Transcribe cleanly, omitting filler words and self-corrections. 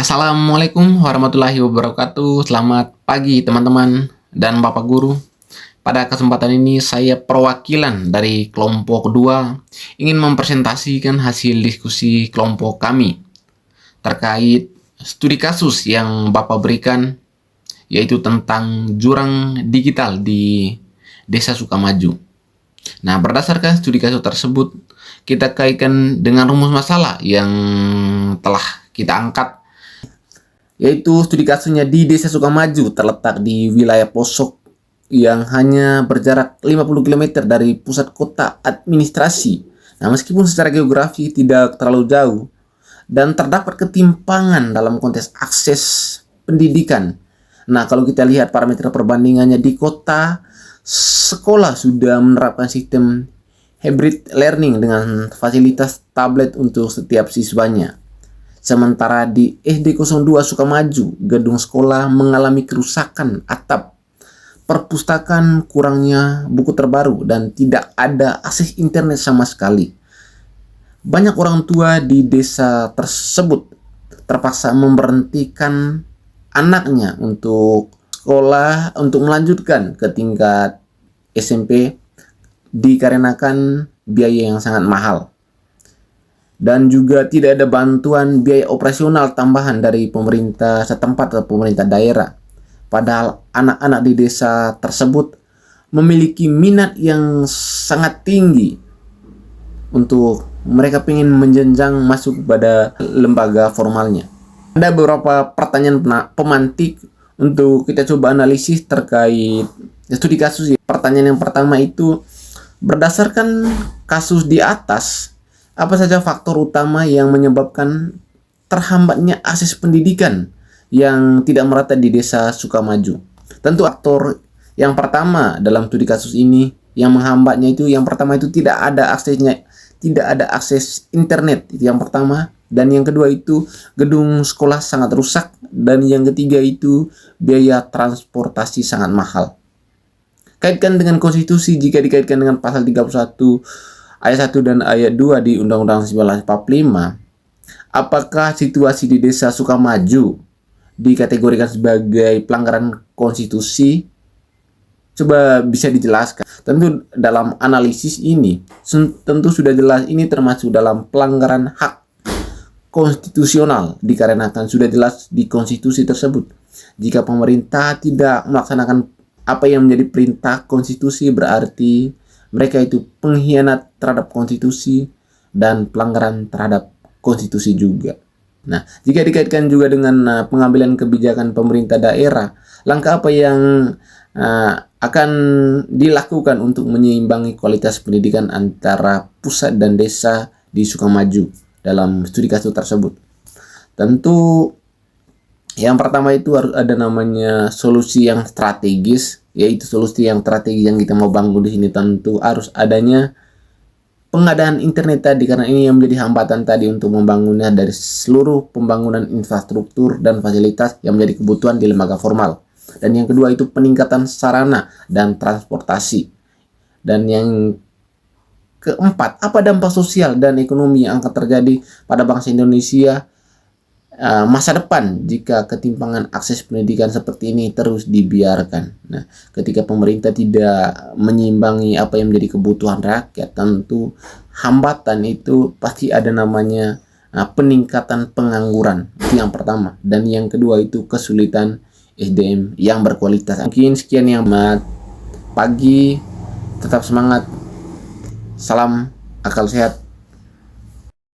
Assalamualaikum warahmatullahi wabarakatuh. Selamat pagi teman-teman dan Bapak Guru. Pada kesempatan ini saya perwakilan dari kelompok 2 ingin mempresentasikan hasil diskusi kelompok kami terkait studi kasus yang Bapak berikan, yaitu tentang jurang digital di Desa Sukamaju. Nah, berdasarkan studi kasus tersebut, kita kaitkan dengan rumus masalah yang telah kita angkat, yaitu studi kasusnya di Desa Sukamaju terletak di wilayah Posok yang hanya berjarak 50 km dari pusat kota administrasi. Nah, meskipun secara geografi tidak terlalu jauh dan terdapat ketimpangan dalam konteks akses pendidikan. Nah, kalau kita lihat parameter perbandingannya di kota, sekolah sudah menerapkan sistem hybrid learning dengan fasilitas tablet untuk setiap siswanya. Sementara di SD 02 Sukamaju, gedung sekolah mengalami kerusakan atap, perpustakaan kurangnya buku terbaru, dan tidak ada akses internet sama sekali. Banyak orang tua di desa tersebut terpaksa memberhentikan anaknya untuk sekolah untuk melanjutkan ke tingkat SMP dikarenakan biaya yang sangat mahal. Dan juga tidak ada bantuan biaya operasional tambahan dari pemerintah setempat atau pemerintah daerah. Padahal anak-anak di desa tersebut memiliki minat yang sangat tinggi untuk mereka ingin menjenjang masuk pada lembaga formalnya. Ada beberapa pertanyaan pemantik untuk kita coba analisis terkait studi kasus. Pertanyaan yang pertama itu, berdasarkan kasus di atas, apa saja faktor utama yang menyebabkan terhambatnya akses pendidikan yang tidak merata di Desa Sukamaju? Tentu faktor yang pertama dalam studi kasus ini yang menghambatnya itu, yang pertama itu tidak ada akses internet, itu yang pertama. Dan yang kedua itu gedung sekolah sangat rusak, dan yang ketiga itu biaya transportasi sangat mahal. Kaitkan dengan konstitusi, jika dikaitkan dengan pasal 31 ayat 1 dan ayat 2 di Undang-Undang 1945, apakah situasi di Desa Sukamaju dikategorikan sebagai pelanggaran konstitusi? Coba bisa dijelaskan. Tentu dalam analisis ini tentu sudah jelas ini termasuk dalam pelanggaran hak konstitusional, dikarenakan sudah jelas di konstitusi tersebut. Jika pemerintah tidak melaksanakan apa yang menjadi perintah konstitusi, berarti mereka itu pengkhianat terhadap konstitusi dan pelanggaran terhadap konstitusi juga. Nah, jika dikaitkan juga dengan pengambilan kebijakan pemerintah daerah, langkah apa yang akan dilakukan untuk menyeimbangi kualitas pendidikan antara pusat dan desa di Sukamaju dalam studi kasus tersebut? Tentu yang pertama itu harus ada namanya solusi yang strategis, yaitu solusi yang strategis yang kita mau bangun di sini tentu harus adanya pengadaan internet tadi, karena ini yang menjadi hambatan tadi untuk membangunnya dari seluruh pembangunan infrastruktur dan fasilitas yang menjadi kebutuhan di lembaga formal. Dan yang kedua itu peningkatan sarana dan transportasi. Dan yang keempat, apa dampak sosial dan ekonomi yang akan terjadi pada bangsa Indonesia masa depan jika ketimpangan akses pendidikan seperti ini terus dibiarkan. Nah, ketika pemerintah tidak menyeimbangi apa yang menjadi kebutuhan rakyat, tentu hambatan itu pasti ada namanya peningkatan pengangguran. Itu yang pertama. Dan yang kedua itu kesulitan SDM yang berkualitas. Mungkin sekian yang pagi, tetap semangat. Salam akal sehat.